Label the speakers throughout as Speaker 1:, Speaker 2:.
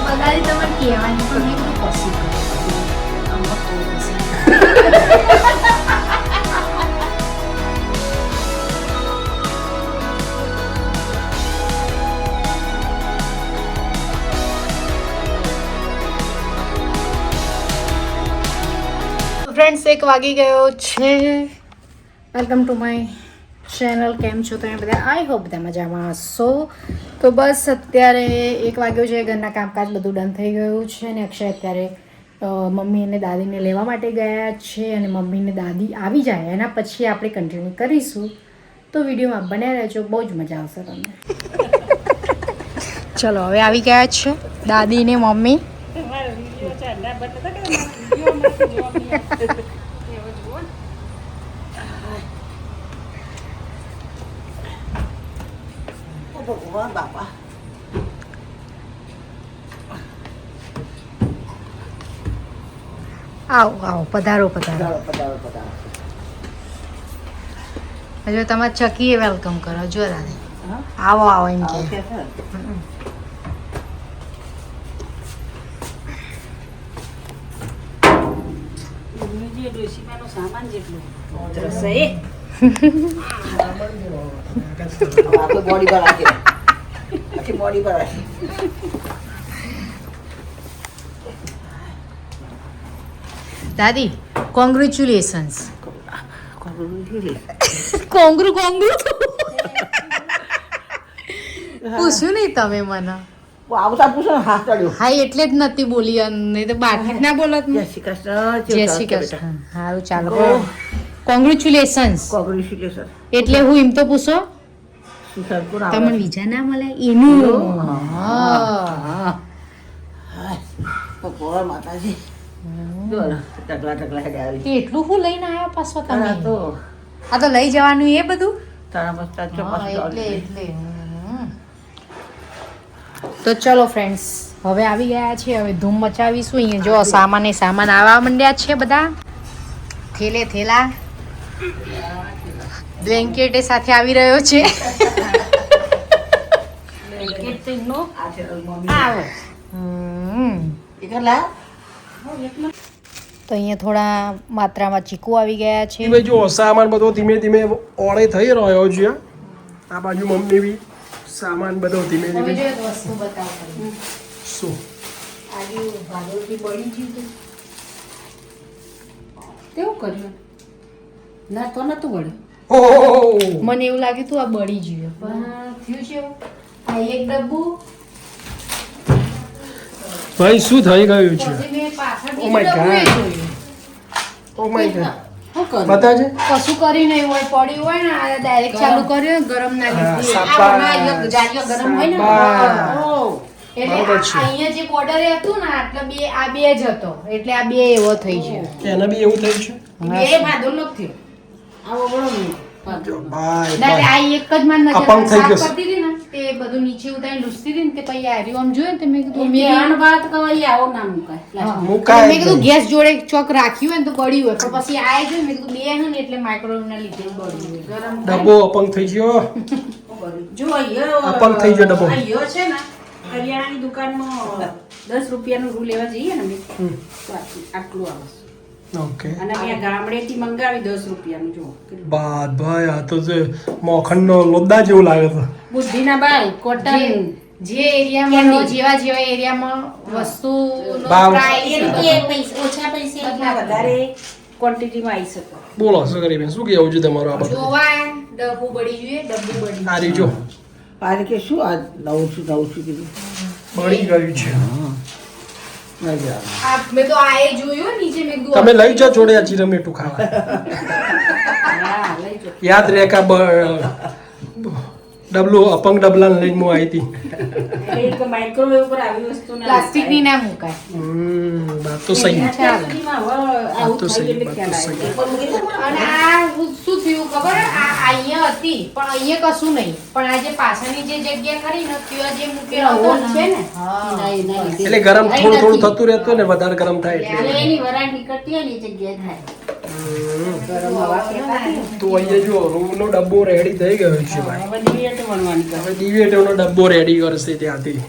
Speaker 1: પગારી તમારે કહેવાની પણ મેં કીધું પછી ફ્રેન્ડ્સ 1 વાગી ગયો છે. Welcome to my channel. કેમ છો તમે બધા? આઈ હોપ બધા મજામાં હશો. તો બસ અત્યારે 1 વાગ્યો છે. ઘરના કામકાજ બધું ડન થઈ ગયું છે ને અક્ષય અત્યારે મમ્મી અને દાદીને લેવા માટે ગયા છે અને મમ્મી ને દાદી આવી જાય એના પછી આપણે કન્ટિન્યુ કરીશું. તો વિડીયોમાં બન્યા રહેજો, બહુ જ મજા આવશે તમને. ચલો હવે આવી ગયા છે દાદી ને મમ્મી.
Speaker 2: બાપા
Speaker 1: આવો આવો, પધારો પધારો. હજુ તમારે ચકીએ વેલકમ કરો. જો દાદી આવો આવો એમ કે.
Speaker 2: સામાન જેટલું બોડી પર રાખી બોડી પર રાખી.
Speaker 1: દાદી કોંગ્રેચ્યુલેશન્સ. કોંગ્રુ પૂછ્યું નહીં તમે મને?
Speaker 2: આવતા પૂછો ને હાથ ચડ્યો.
Speaker 1: હા એટલે જ નથી બોલી, નહીં તો બાકી ના બોલત.
Speaker 2: જય શ્રી કૃષ્ણ.
Speaker 1: જય શ્રી કૃષ્ણ. સારું ચાલો. કોંગ્રેચ્યુલેશન્સ
Speaker 2: કોંગ્રેચ્યુલેશન
Speaker 1: એટલે હું એમ તો પૂછો તમને બીજા ના મળે એનું.
Speaker 2: ભગવાન માતાજી ટકલા હેડે આવી.
Speaker 1: એટલું હું લઈને આવ્યો પાછો તમે?
Speaker 2: તો
Speaker 1: આ તો લઈ જવાનું એ બધું.
Speaker 2: તારા મસ્ત
Speaker 1: એટલે તો ચલો ફ્રેન્ડ્સ, હવે આવી ગયા છે. હવે ધૂમ મચાવીશું. અહીંયા જો સામાન આવવા માંડ્યા છે બધા. થેલા બ્લેન્કેટ સાથે આવી રહ્યો છે. તો અહીંયા થોડા માત્રામાં ચીકુ આવી ગયા છે.
Speaker 3: ભાઈ જો સામાન બધો ધીમે ધીમે ઓળે થઈ રહ્યો છે. આ બાજુ મમ્મી બી સામાન બધો ધીમે ધીમે.
Speaker 1: વસ્તુ બતાવો.
Speaker 3: શું
Speaker 1: આજે ભાગોળથી બળી ગયું હતું. કેવું કર્યું? ના તો નતું બળ્યું.
Speaker 3: ઓહ
Speaker 1: મને એવું લાગ્યું તું આ બળી ગયું, પણ થયું છે એવું. આ એક ડબ્બુ
Speaker 3: ભાઈ શું થઈ ગયું છે?
Speaker 1: પછી મેં પાછળ
Speaker 3: Oh my
Speaker 1: બીજું ડબ્બુ
Speaker 3: God.
Speaker 1: જોયું.
Speaker 3: Oh my God.
Speaker 1: શું કરું?
Speaker 3: બતાજે.
Speaker 1: કશું કરી નહીં હોય, પડ્યું હોય ને આ ડાયરેક્ટ ચાલુ કર્યો ગરમ ના લીધી.
Speaker 3: હા,
Speaker 1: આ હમણાં જાડિયો ગરમ હોય ને.
Speaker 3: શાબાશ.
Speaker 1: ઓહ. એટલે
Speaker 3: બરોબર છે.
Speaker 1: અહીંયા જે બોર્ડર હતું ને એટલે આ બે જ હતો, એટલે આ બે એવો થઈ છે.
Speaker 3: એને બી એવું થયું છે?
Speaker 1: બે ભાદો નથી થયો. આવો બળો નહીં.
Speaker 3: જો ભાઈ
Speaker 1: ના,
Speaker 3: ભાઈ.
Speaker 1: આ એક જ માં નજર
Speaker 3: અપંગ થઈ
Speaker 1: સાફ
Speaker 3: ગયો છે.
Speaker 1: કરતી હતી ને તે બધું નીચે ઉતારીને લૂસતી હતી ને તે પછી આર્યું આમ જોયું ને તે મેં કીધું
Speaker 3: મુકાય
Speaker 1: મેં કીધું
Speaker 3: નહીં.
Speaker 1: ગેસ જોડે ચોક રાખ્યું હોય ને તો બળ્યું હોય, પણ પછી આ જોયું મેં કીધું બે હે ને એટલે માઇક્રોવેવ ના લીધે બળ્યું હોય. ગરમ
Speaker 3: ડબ્બો અપંગ થઈ ગયો.
Speaker 4: જો અહીંયા
Speaker 3: અપંગ થઈ ગયો ડબ્બો.
Speaker 4: અહીંયા છે ને હરિયાણાની દુકાનમાં 10 રૂપિયાનું રૂ લેવા જઈએ ને અમે તો આટલું આવે છે.
Speaker 3: ઓકે.
Speaker 4: અને અહીંયા ગામડેથી મંગાવી 10 રૂપિયાનું જો
Speaker 3: બાદ ભાઈ આ તો જે મોખણનો લોદા જેવું લાગે છે.
Speaker 4: બુદ્ધિના બાલ કોટન
Speaker 1: જે એરિયામાં લો, જેવા એરિયામાં વસ્તુ
Speaker 3: ભાવ.
Speaker 4: ઓછા પૈસે એટલા વધારે ક્વોન્ટિટીમાં આવી શકે.
Speaker 3: બોલો શું કરી બેન, શું કેવું છે તમારું આ બધું?
Speaker 1: જોવા ડબ્બુ બળી જોઈએ, ડબ્બુ બળી
Speaker 3: આ રીજો
Speaker 2: પારે કે શું આ નવું છું કીધું.
Speaker 3: બળી ગયું છે.
Speaker 2: મજા
Speaker 1: આ મેં તો આ એ જોયું નીચે મેં કીધું
Speaker 3: તમે લઈ જાઓ જોડે આ ચીરમેટું ખાવા.
Speaker 4: હા લઈ જો
Speaker 3: યાદ રહે કે ડબલું અપંગ ડબલાને લઈને હું આવી હતી.
Speaker 4: એટલે એક માઇક્રોવેવ પર આવી વસ્તુ ના
Speaker 1: પ્લાસ્ટિકની ના મુકાય.
Speaker 3: વાત તો સહી.
Speaker 4: અત્યાર સુધીમાં હવે આવું
Speaker 3: તો
Speaker 4: થઈ
Speaker 3: સહી,
Speaker 4: એટલે
Speaker 3: વાત
Speaker 4: ખ્યાલ
Speaker 3: તો
Speaker 4: આવે.
Speaker 1: અને આ શું થયું ખબર? આ અહીંયા હતી પણ અહીંયા કશું નહીં, પણ આ જે પાછળની જે જગ્યા ખરી ને ત્યાં જે મૂકેલો હતો
Speaker 4: હોલ છે ને
Speaker 1: હા.
Speaker 4: નહીં, નહીં.
Speaker 3: એટલે ગરમ થોડું થતું રહેતું ને વધારે ગરમ થાય
Speaker 4: એટલે
Speaker 3: એટલે.
Speaker 4: એની વરાળ નીકળતી હોય ને એ જગ્યાએ થાય. ગરમ હવા ફેંકાતી હોય.
Speaker 3: તો અહીંયા જો રૂમનો ડબ્બો રેડી થઈ ગયો છે ભાઈ.
Speaker 4: હવે દિવેટ વણવાની કરે.
Speaker 3: હવે દિવેટોનો ડબ્બો રેડી કરશે ત્યાંથી.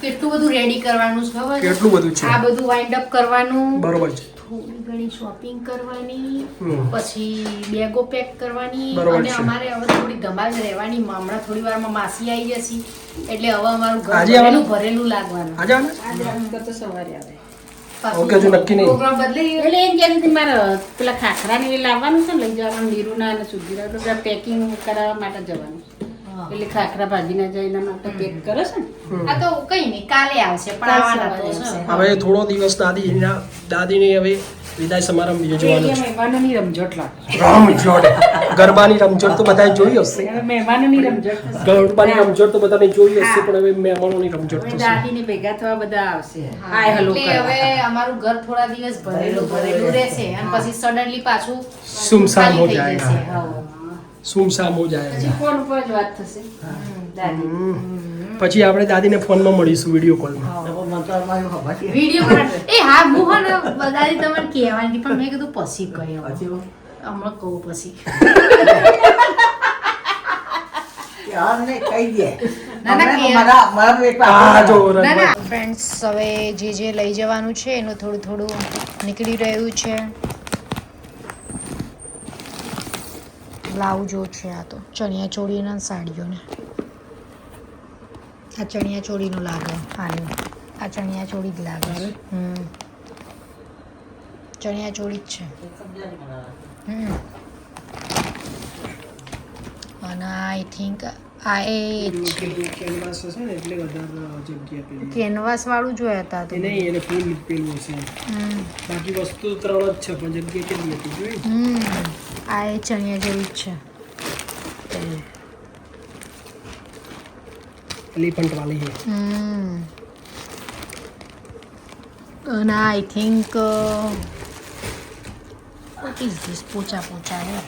Speaker 1: કેટલું બધું રેડી કરવાનું છે ખબર છે?
Speaker 3: કેટલું બધું છે.
Speaker 1: આ બધું વાઇન્ડ અપ કરવાનું,
Speaker 3: બરોબર છે.
Speaker 1: થોડી ઘણી શોપિંગ કરવાની,
Speaker 3: હમ.
Speaker 1: પછી બેગો પેક કરવાની,
Speaker 3: બરોબર
Speaker 1: અને
Speaker 3: છે.
Speaker 1: અમારે હવે થોડી ધમાલ રહેવાની. હમણાં થોડી વારમાં માસી આવી જશે એટલે હવે અમારું ઘર
Speaker 3: આજે આવવાનું?
Speaker 1: ભરેલું લાગવાનું.
Speaker 3: આજે આવે?
Speaker 4: આજે અંકલ તો સવારે આવે.
Speaker 3: ઓકે, હજુ નક્કી નહીં.
Speaker 1: પ્રોગ્રામ બદલાઈ ગયો.
Speaker 4: એટલે એમ કહેતી હતી મારે પેલા ખાખરા ને એ લાવવાનું છે ને, લઈ જવાનું નીરુના અને સુધીરા તો પેલા પેકિંગ કરાવવા માટે જવાનું છે. એટલે ખાખરા ભાજીના જાય એના માટે પેક કરે છે ને.
Speaker 1: આ તો કઈ નહીં, કાલે આવશે પણ આવવાના તો છે.
Speaker 3: હવે થોડો દિવસ દાદીની હવે વિદાય સમારંભ યોજવાનો
Speaker 4: એ
Speaker 3: છે.
Speaker 4: મહેમાનોની રમઝટ લાગે.
Speaker 3: રમઝટ, ગરબાની રમઝટ તો બધાએ જોઈ હશે.
Speaker 4: હવે મહેમાનોની રમઝટ થશે.
Speaker 3: ગરબાની રમઝટ તો બધાને જોઈ હશે, પણ હવે મહેમાનોની રમઝટ
Speaker 4: હવે
Speaker 3: થશે.
Speaker 4: દાદીને ભેગા થવા બધા આવશે.
Speaker 1: હા,
Speaker 4: હાય હલો
Speaker 1: એટલે
Speaker 4: કરવા.
Speaker 1: હવે અમારું ઘર થોડા દિવસ ભરેલું રહેશે અને પછી સડનલી પાછું
Speaker 3: સુમસામ હો
Speaker 1: ખાલી થઈ
Speaker 3: જાયગા.
Speaker 1: જશે. હા.
Speaker 3: સુમસામ હો જાય.
Speaker 4: પછી ફોન ઉપર જ વાત થશે દાદી.
Speaker 3: પછી આપણે દાદીને ફોનમાં મળીશું વિડીયો કોલમાં.
Speaker 2: મંત્રમાં એવું ખબર છે.
Speaker 1: વિડીયો એ હા હું હે ને બધાથી તમને કહેવાની પણ મેં કીધું પછી કહ્યું હમણાં કહું પછી
Speaker 2: યાર ને કહી દે.
Speaker 1: ના, ના,
Speaker 2: હમણાં
Speaker 1: કે-
Speaker 2: મારા એક
Speaker 3: આ જો
Speaker 1: ના ના ફ્રેન્ડ્સ, હવે જે લઈ જવાનું છે એનું થોડું થોડું નીકળી રહ્યું છે. બ્લાઉઝો છે, આ તો ચણિયા ચોળીના સાડીઓને. આ ચણિયા ચોળીનું લાગે. આનું આ ચણિયા ચોળી જ લાગે. ચણિયા ચોળી જ છે. અને આઈ થિંક આ એ
Speaker 3: કેનવાસ હશે ને એટલે વધારે જગ્યા પેલી.
Speaker 1: કેનવાસ વાળું જોયા હતા તો.
Speaker 3: એ નહીં, એને ફૂલ પેલું હશે.
Speaker 1: હમ.
Speaker 3: બાકી વસ્તુ તો 3 જ છે, પણ જગ્યા કેટલી હતી જોઈ?
Speaker 1: આ એ ચણિયા જેવી જ છે.
Speaker 3: એલિફન્ટ વાળી છે.
Speaker 1: અને I think what is this? પોચા હે.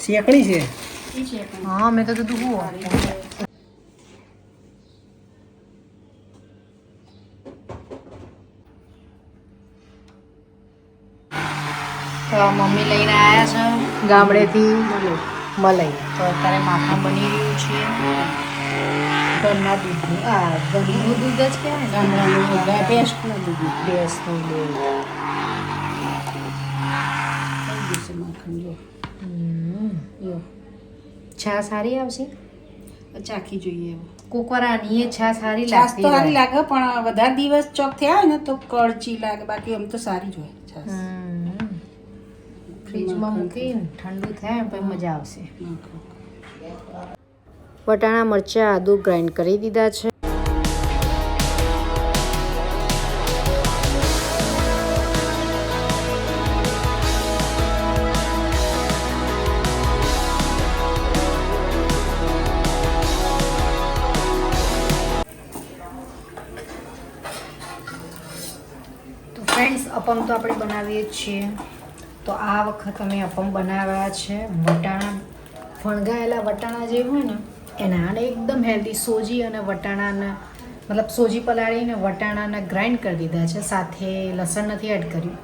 Speaker 3: શેકણી છે.
Speaker 1: હા, મેં તો કીધું હું તો મમ્મી લઈને આવ્યા છે ગામડેથી મલાઈ. તો અત્યારે માખણ બની રહ્યું છે ઘરના દૂધનું. ઘરનું દૂધ જ કહેવાય ને.
Speaker 4: ગામડાનું ભેંસનું દૂધ.
Speaker 1: ભેંસનું દૂધ.
Speaker 4: થઈ જશે માખણ જો.
Speaker 1: યો. છાશ સારી આવશે.
Speaker 4: ચાખી જોઈએ એવું.
Speaker 1: કોકવાર આની એ છાશ સારી
Speaker 4: છાશ
Speaker 1: લાગતી
Speaker 4: તો સારી
Speaker 1: હોય.
Speaker 4: લાગે પણ વધારે દિવસ ચોક થયા હોય ને તો કડચી લાગે, બાકી આમ તો સારી જ હોય છાશ.
Speaker 1: ફ્રીજમાં મૂકીને ઠંડુ થાય પછી મજા આવશે.
Speaker 4: માખણ.
Speaker 1: વટાણા મરચાં આદુ ગ્રાઇન્ડ કરી દીધા છે. તો ફ્રેન્ડ્સ, અપમ તો આપણે બનાવીએ જ છીએ. તો આ વખત અમે અપમ બનાવ્યા છે વટાણા, ફણગાયેલા વટાણા જે હોય ને એના. અને એકદમ હેલ્ધી સોજી અને વટાણાના, મતલબ સોજી પલાળીને વટાણાના ગ્રાઇન્ડ કરી દીધા છે. સાથે લસણ નથી એડ કર્યું.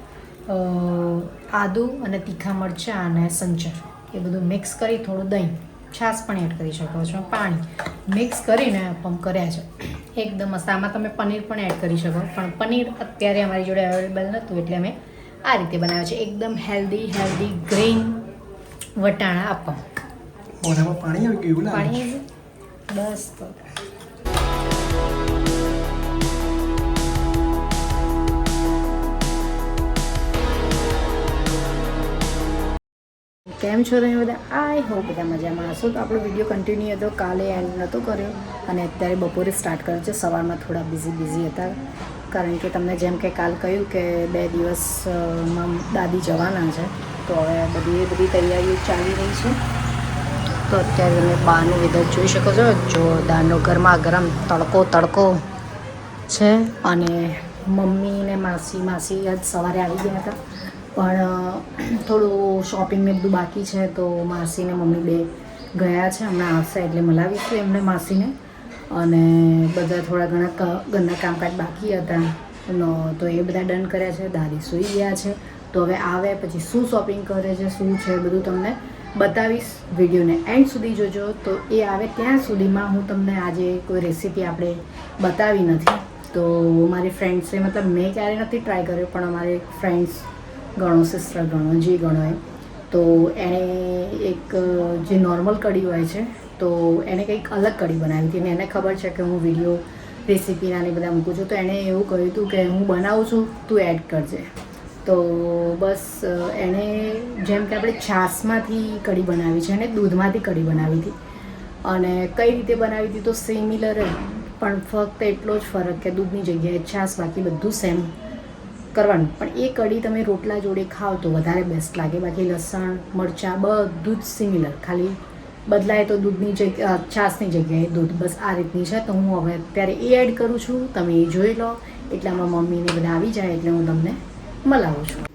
Speaker 1: આદુ અને તીખા મરચાં અને સંચર એ બધું મિક્સ કરી, થોડું દહીં, છાશ પણ એડ કરી શકો છો, પાણી મિક્સ કરીને અપમ કર્યા છે. એકદમ મસ્ત. આમાં તમે પનીર પણ એડ કરી શકો, પણ પનીર અત્યારે અમારી જોડે અવેલેબલ નહોતું એટલે અમે આ રીતે બનાવ્યો છે. એકદમ હેલ્ધી ગ્રીન વટાણા અપમ.
Speaker 3: મોઢામાં પાણી આવી ગયું એવું લાગે.
Speaker 1: પાણી આવી ગયું? બસ તો કેમ છો તમે બધા? આઈ હોપ બધા મજામાં હશો. તો આપણો વિડીયો કન્ટિન્યુ હતો, કાલે એન્ડ નહોતો કર્યો અને અત્યારે બપોરે સ્ટાર્ટ કર્યો છે. સવારમાં થોડા બિઝી હતા, કારણ કે તમને જેમ કે કાલ કહ્યું કે 2 દિવસમાં દાદી જવાના છે. તો હવે બધી તૈયારીઓ ચાલી રહી છે. તો અત્યારે તમે બહારનું વેધર જોઈ શકો છો. જોરદારનો ગરમા ગરમ તડકો છે. અને મમ્મી ને માસી આજ સવારે આવી ગયા હતા, પણ થોડું શોપિંગ ને બધું બાકી છે. તો માસી ને મમ્મી બે ગયા છે, હમણાં આવશે એટલે મલાવીશું એમને માસીને. અને બધા થોડા ઘણા ઘરના કામકાજ બાકી હતા તો એ બધા ડન કર્યા છે. દાદી સૂઈ ગયા છે. તો હવે આવે પછી શું શોપિંગ કરે છે, શું છે બધું તમને બતાવીશ. વિડીયોને એન્ડ સુધી જોજો. તો એ આવે ત્યાં સુધીમાં હું તમને આજે કોઈ રેસીપી આપણે બતાવી નથી. તો મારી ફ્રેન્ડ્સે મતલબ મેં ક્યારે નથી ટ્રાય કર્યો, પણ અમારે ફ્રેન્ડ્સ ગણો, સિસ્ટર ગણો, જે ગણો એ, તો એણે એક જે નોર્મલ કઢી હોય છે તો એણે કંઈક અલગ કઢી બનાવી હતી. અને એને ખબર છે કે હું વિડીયો રેસીપીના ને બધા મૂકું છું, તો એણે એવું કહ્યું હતું કે હું બનાવું છું, તું એડ કરજે. તો બસ એણે જેમ કે આપણે છાશમાંથી કઢી બનાવી છે અને દૂધમાંથી કઢી બનાવી હતી. અને કઈ રીતે બનાવી હતી તો સિમિલર જ, પણ ફક્ત એટલો જ ફરક કે દૂધની જગ્યાએ છાશ, બાકી બધું સેમ કરવાનું. પણ એ કઢી તમે રોટલા જોડે ખાઓ તો વધારે બેસ્ટ લાગે. બાકી લસણ, મરચાં બધું જ સિમિલર, ખાલી બદલાય તો દૂધની જગ્યા છાશની જગ્યાએ દૂધ, બસ આ રીતની છે. તો હું હવે અત્યારે એ એડ કરું છું, તમે એ જોઈ લો. એટલામાં મમ્મીને બધા આવી જાય એટલે હું તમને મળાવું છું.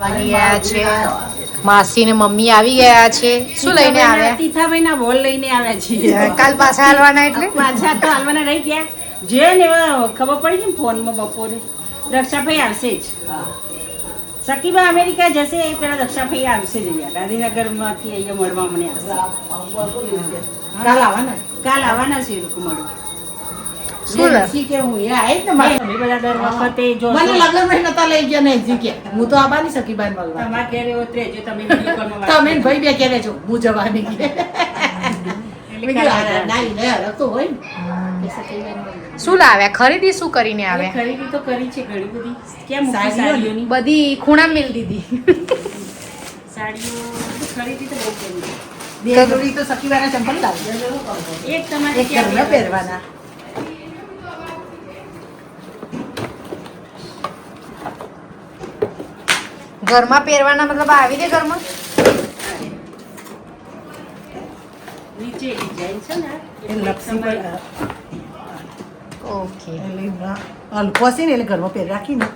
Speaker 1: વાગી ગયા છે. માસી ને મમ્મી આવી ગયા છે. શું લઈને આવ્યા?
Speaker 4: તીથાભાઈ ના બોલ લઈને આવ્યા છીએ.
Speaker 1: કાલ પાછા હાલવાના એટલે
Speaker 4: પાછા તો હાલવાના રહી ગયા. જે ને ખબર પડી છે ને ફોનમાં બપોરે દક્ષાભાઈ આવશે જ. સકીબા અમેરિકા જશે, પેલા દક્ષાભાઈ આવશે જ અહીંયા ગાંધીનગરમાંથી અહીંયા મળવા મને આવશે.
Speaker 2: કાલ આવવાના.
Speaker 4: કાલ આવવાના છે એ લોકો મળવા.
Speaker 1: શું લે?
Speaker 2: જી કે હું અહીંયા આવી જ ને મારા.
Speaker 4: તમે બધા દર વખતે જો
Speaker 2: મને લગ્ન માં નતા લઈ ગયા ને જી કે હું તો આવવાની સકી બાર મળવા.
Speaker 4: તમારા ઘરે ઉતરેજો તમે વિડીયો કોલમાં વાત
Speaker 2: તમે ને ભાઈ બે ક્યારે છો, હું જવાની કે
Speaker 4: એટલે
Speaker 2: ના
Speaker 4: કાલે
Speaker 2: ને હરતો હોય ને.
Speaker 1: શું લાવ્યા? ખરીદી શું કરીને
Speaker 4: હવે
Speaker 1: આવ્યા?
Speaker 4: ખરીદી તો કરી છે ઘણી બધી. કેમ મૂકી
Speaker 2: સાડીઓ
Speaker 4: સાડીઓની?
Speaker 1: બધી ખૂણા મિલ દીધી.
Speaker 4: સાડીઓ ખરીદી તો બહુ કરી.
Speaker 2: બે જોડી તો સકી વાળા ચંપલ લાવી.
Speaker 4: એક તમારે
Speaker 2: એક ઘરમાં પહેરવાના.
Speaker 1: ઘરમાં પહેરવાના મતલબ આવી દે ઘરમાં.
Speaker 4: નીચે ડિઝાઇન છે ને
Speaker 2: એ લપસી પર
Speaker 1: ઓકે.
Speaker 2: એટલે હલકો છે ને એટલે ઘરમાં પહેરી રાખીને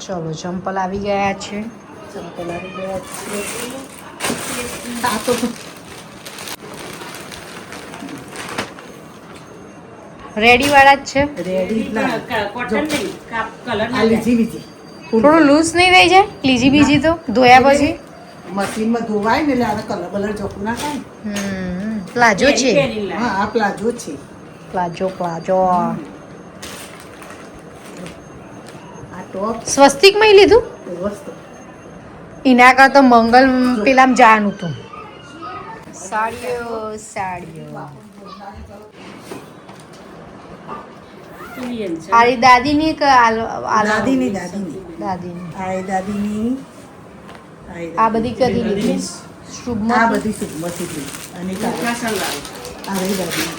Speaker 1: ચલો ચંપલ આવી ગયા છે.
Speaker 2: ચંપલ આવી ગયા છે. આ તો
Speaker 1: રેડી વાળા જ છે.
Speaker 2: રેડી ના
Speaker 4: કોટન નહીં કલર
Speaker 2: આ લીજી બીજી
Speaker 1: થોડું લૂઝ નહીં થઈ જાય લીજી બીજી તો ધોયા પછી?
Speaker 2: મશીનમાં ધોવાય ને એટલે આને કલર બલર ચોખ્ખું ના થાય.
Speaker 1: પ્લાજો છે.
Speaker 2: હા આ પ્લાઝો છે.
Speaker 1: પ્લાજો પ્લાજો.
Speaker 2: આ ટોપ
Speaker 1: સ્વસ્તિક માં લીધું?
Speaker 2: વસ્તુ
Speaker 1: એના કરતા મંગલ પેલામ જવાનું હતું. સાડીઓ સાડીઓ. આરી દાદીની કે
Speaker 2: દાદીની દાદીની
Speaker 1: દાદીની?
Speaker 2: આ એ દાદીની
Speaker 1: આ બધી કદી લીધી?
Speaker 2: આ
Speaker 1: શુભમાં
Speaker 2: બધી સુખમતી હતી અને આ રહી દાદીની.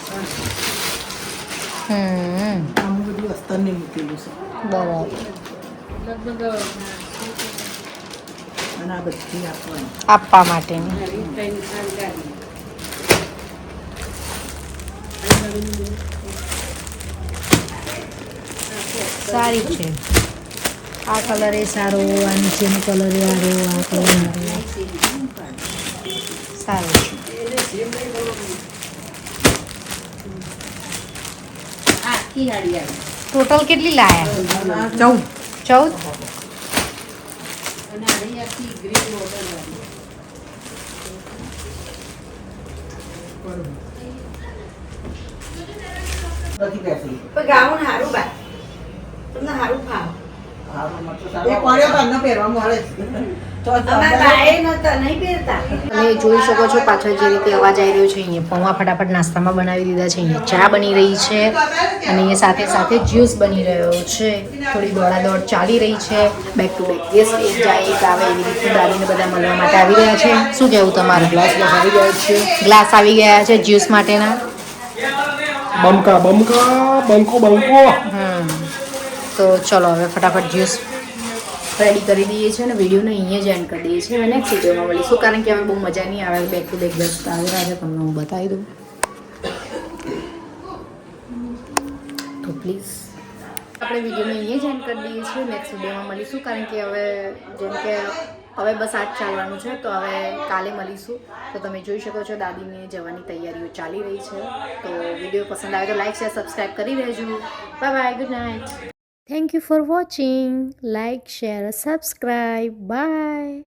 Speaker 2: આમ બધું અસ્તરને મૂકેલું છે.
Speaker 1: બરાબર.
Speaker 4: લગભગ
Speaker 2: અને આ બધી આપવાની
Speaker 1: આપવા માટેની
Speaker 4: નવી ત્રણ ગાડી.
Speaker 1: સારી છે. આ કલર એ સારો, આ નીચેનો કલર એ સારો, આ કલર સારો છે.
Speaker 4: આખી ગાડી આવી.
Speaker 1: ટોટલ કેટલી લાયા? 14.
Speaker 4: અને આવી આખી ગ્રીન બોટલ વાળી.
Speaker 2: બધી બેસી
Speaker 4: પણ ગાઉન સારું બા તમને સારું ફાવ.
Speaker 2: એ પડ્યો તમને પહેરવા મળે તો
Speaker 4: અમારા બાએ નતા નહીં પહેરતા.
Speaker 1: તમે જોઈ શકો છો પાછળ જે રીતે અવાજ આવી રહ્યો છે અહીંયા પૌવા ફટાફટ નાસ્તામાં બનાવી દીધા છે. અહીંયા ચા બની રહી છે અને અહીંયા સાથે સાથે જ્યુસ બની રહ્યો છે. થોડી દોડાદોડ ચાલી રહી છે. બેક ટુ બેક ગેસ્ટ એક જાય એક આવે એવી રીતે દાદીને બધા મળવા માટે આવી રહ્યા છે. શું કહેવું તમારું? ગ્લાસ આવી ગયા છે. ગ્લાસ આવી ગયા છે જ્યુસ માટેના.
Speaker 3: બમકા બંકો
Speaker 1: તો ચલો હવે ફટાફટ જ્યુસ રેડી કરી દઈએ છીએ અને વિડીયોને અહીંયા જ એન્ડ કરી દઈએ છીએ. હવે નેક્સ્ટ વિડીયોમાં મળીશું કારણ કે હવે બહુ મજા નહીં આવે. બેક ટુ બેક ગેસ્ટ આવી રહ્યા છે તમને હું બતાવી દઉં તો પ્લીઝ આપણે વિડીયોને અહીંયા જ એન્ડ કરી દઈએ છીએ. નેક્સ્ટ વિડીયોમાં મળીશું કારણ કે હવે જેમ કે હવે બસ આજ ચાલવાનું છે તો હવે કાલે મળીશું. તો તમે જોઈ શકો છો દાદીને જવાની તૈયારીઓ ચાલી રહી છે. તો વિડીયો પસંદ આવે તો લાઈક શેર સબસ્ક્રાઈબ કરી દેજો. Bye bye, good night. Thank you for watching. Like, share, subscribe. Bye.